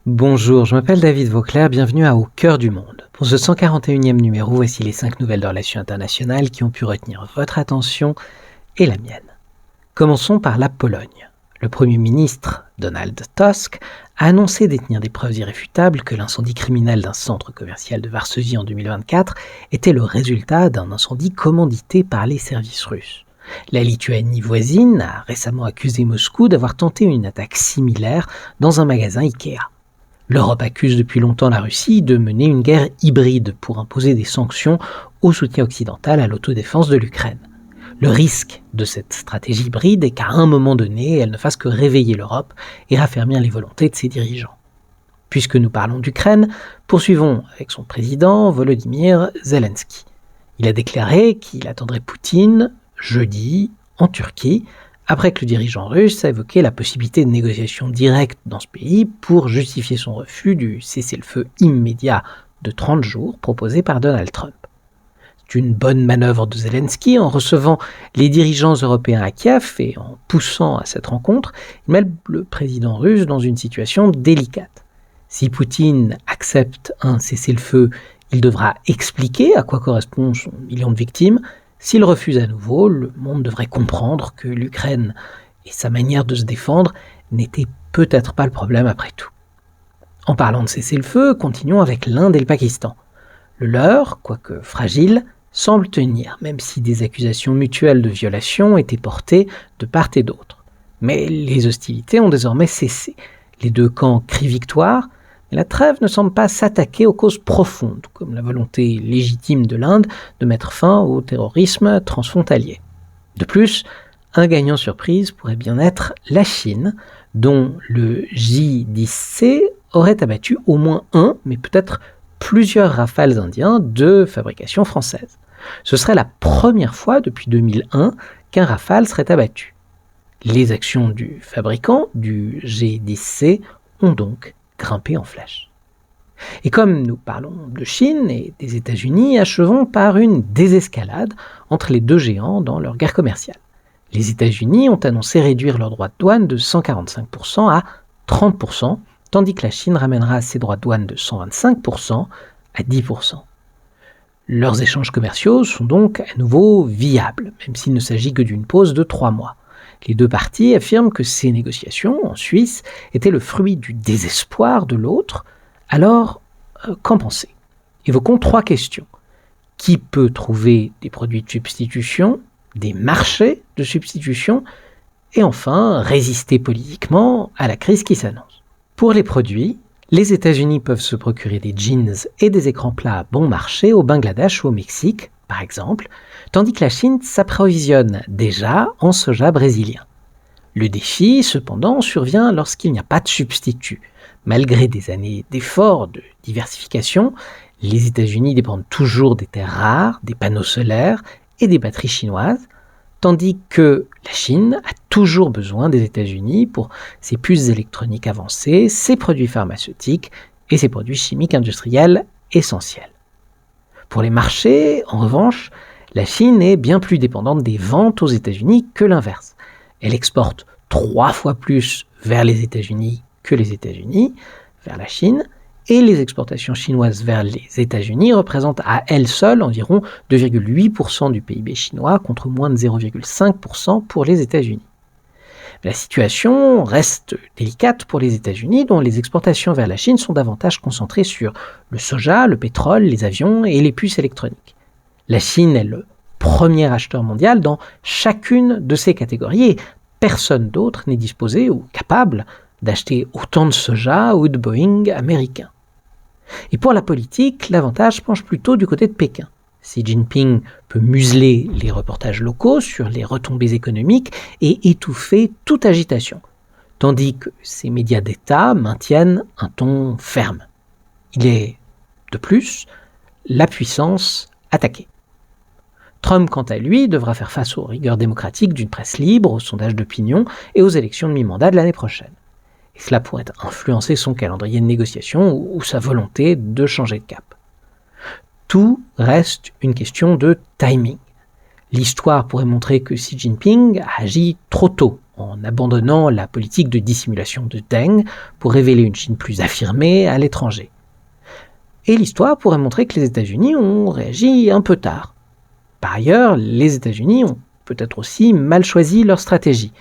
Bonjour, je m'appelle David Vauclair, bienvenue à Au cœur du monde. Pour ce 141e numéro, voici les 5 nouvelles de relations internationales qui ont pu retenir votre attention et la mienne. Commençons par la Pologne. Le Premier ministre, Donald Tusk, a annoncé détenir des preuves irréfutables que l'incendie criminel d'un centre commercial de Varsovie en 2024 était le résultat d'un incendie commandité par les services russes. La Lituanie voisine a récemment accusé Moscou d'avoir tenté une attaque similaire dans un magasin Ikea. L'Europe accuse depuis longtemps la Russie de mener une guerre hybride pour imposer des sanctions au soutien occidental à l'autodéfense de l'Ukraine. Le risque de cette stratégie hybride est qu'à un moment donné, elle ne fasse que réveiller l'Europe et raffermir les volontés de ses dirigeants. Puisque nous parlons d'Ukraine, poursuivons avec son président Volodymyr Zelensky. Il a déclaré qu'il attendrait Poutine jeudi en Turquie, après que le dirigeant russe a évoqué la possibilité de négociations directes dans ce pays pour justifier son refus du cessez-le-feu immédiat de 30 jours proposé par Donald Trump. C'est une bonne manœuvre de Zelensky en recevant les dirigeants européens à Kiev et en poussant à cette rencontre, il met le président russe dans une situation délicate. Si Poutine accepte un cessez-le-feu, il devra expliquer à quoi correspond son million de victimes. S'il refuse à nouveau, le monde devrait comprendre que l'Ukraine et sa manière de se défendre n'étaient peut-être pas le problème après tout. En parlant de cessez-le-feu, continuons avec l'Inde et le Pakistan. Le leur, quoique fragile, semble tenir, même si des accusations mutuelles de violation étaient portées de part et d'autre. Mais les hostilités ont désormais cessé. Les deux camps crient victoire, mais la trêve ne semble pas s'attaquer aux causes profondes, comme la volonté légitime de l'Inde de mettre fin au terrorisme transfrontalier. De plus, un gagnant surprise pourrait bien être la Chine, dont le J-10C aurait abattu au moins un, mais peut-être plusieurs rafales indiens de fabrication française. Ce serait la première fois depuis 2001 qu'un rafale serait abattu. Les actions du fabricant du J-10C ont donc grimpé en flèche. Et comme nous parlons de Chine et des États-Unis, achevons par une désescalade entre les deux géants dans leur guerre commerciale. Les États-Unis ont annoncé réduire leurs droits de douane de 145% à 30%, tandis que la Chine ramènera ses droits de douane de 125% à 10%. Leurs échanges commerciaux sont donc à nouveau viables, même s'il ne s'agit que d'une pause de 3 mois. Les deux parties affirment que ces négociations, en Suisse, étaient le fruit du désespoir de l'autre. Alors, qu'en penser ? Évoquons 3 questions. Qui peut trouver des produits de substitution, des marchés de substitution, et enfin, résister politiquement à la crise qui s'annonce ? Pour les produits, les États-Unis peuvent se procurer des jeans et des écrans plats à bon marché au Bangladesh ou au Mexique, par exemple, tandis que la Chine s'approvisionne déjà en soja brésilien. Le défi, cependant, survient lorsqu'il n'y a pas de substitut. Malgré des années d'efforts de diversification, les États-Unis dépendent toujours des terres rares, des panneaux solaires et des batteries chinoises, tandis que la Chine a toujours besoin des États-Unis pour ses puces électroniques avancées, ses produits pharmaceutiques et ses produits chimiques industriels essentiels. Pour les marchés, en revanche, la Chine est bien plus dépendante des ventes aux États-Unis que l'inverse. Elle exporte 3 fois plus vers les États-Unis que les États-Unis vers la Chine, et les exportations chinoises vers les États-Unis représentent à elles seules environ 2,8% du PIB chinois contre moins de 0,5% pour les États-Unis. La situation reste délicate pour les États-Unis, dont les exportations vers la Chine sont davantage concentrées sur le soja, le pétrole, les avions et les puces électroniques. La Chine est le premier acheteur mondial dans chacune de ces catégories et personne d'autre n'est disposé ou capable d'acheter autant de soja ou de Boeing américains. Et pour la politique, l'avantage penche plutôt du côté de Pékin. Xi Jinping peut museler les reportages locaux sur les retombées économiques et étouffer toute agitation, tandis que ces médias d'État maintiennent un ton ferme. Il est, de plus, la puissance attaquée. Trump, quant à lui, devra faire face aux rigueurs démocratiques d'une presse libre, aux sondages d'opinion et aux élections de mi-mandat de l'année prochaine. Et cela pourrait influencer son calendrier de négociation ou sa volonté de changer de cap. Tout reste une question de timing. L'histoire pourrait montrer que Xi Jinping a agi trop tôt en abandonnant la politique de dissimulation de Deng pour révéler une Chine plus affirmée à l'étranger. Et l'histoire pourrait montrer que les États-Unis ont réagi un peu tard. Par ailleurs, les États-Unis ont peut-être aussi mal choisi leur stratégie.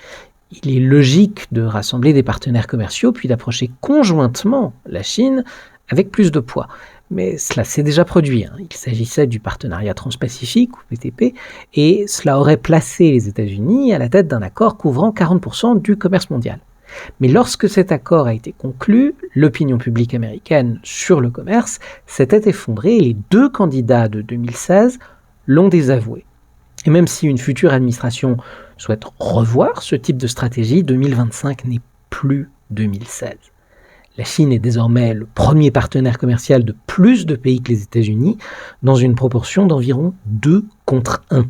Il est logique de rassembler des partenaires commerciaux puis d'approcher conjointement la Chine avec plus de poids. Mais cela s'est déjà produit. Il s'agissait du partenariat transpacifique, ou PTP, et cela aurait placé les États-Unis à la tête d'un accord couvrant 40% du commerce mondial. Mais lorsque cet accord a été conclu, l'opinion publique américaine sur le commerce s'était effondrée et les deux candidats de 2016 l'ont désavoué. Et même si une future administration souhaite revoir ce type de stratégie, 2025 n'est plus 2016. La Chine est désormais le premier partenaire commercial de plus de pays que les États-Unis, dans une proportion d'environ 2 contre 1.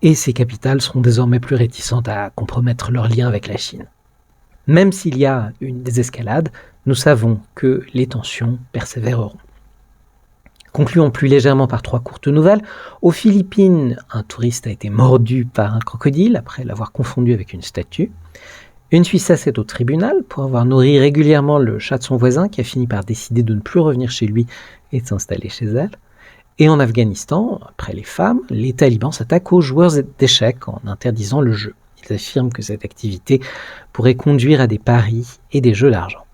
Et ces capitales seront désormais plus réticentes à compromettre leurs liens avec la Chine. Même s'il y a une désescalade, nous savons que les tensions persévéreront. Concluons plus légèrement par 3 courtes nouvelles. Aux Philippines, un touriste a été mordu par un crocodile après l'avoir confondu avec une statue. Une Suissesse est au tribunal pour avoir nourri régulièrement le chat de son voisin qui a fini par décider de ne plus revenir chez lui et de s'installer chez elle. Et en Afghanistan, après les femmes, les talibans s'attaquent aux joueurs d'échecs en interdisant le jeu. Ils affirment que cette activité pourrait conduire à des paris et des jeux d'argent.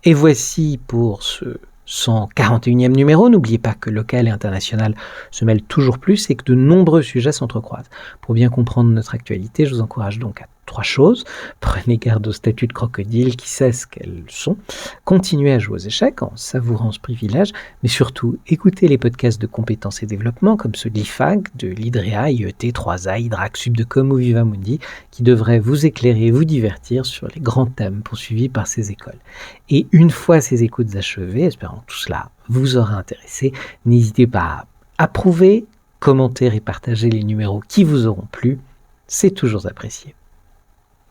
Et voici pour ce 141e numéro. N'oubliez pas que local et international se mêlent toujours plus et que de nombreux sujets s'entrecroisent. Pour bien comprendre notre actualité, je vous encourage donc à 3 choses. Prenez garde aux statues de crocodile qui savent ce qu'elles sont. Continuez à jouer aux échecs en savourant ce privilège, mais surtout écoutez les podcasts de compétences et développement comme ceux de l'IFAG, de l'IDREA, IET, 3A, IDRAC, Subdecom ou Vivamundi qui devraient vous éclairer et vous divertir sur les grands thèmes poursuivis par ces écoles. Et une fois ces écoutes achevées, espérant que tout cela vous aura intéressé, n'hésitez pas à approuver, commenter et partager les numéros qui vous auront plu. C'est toujours apprécié.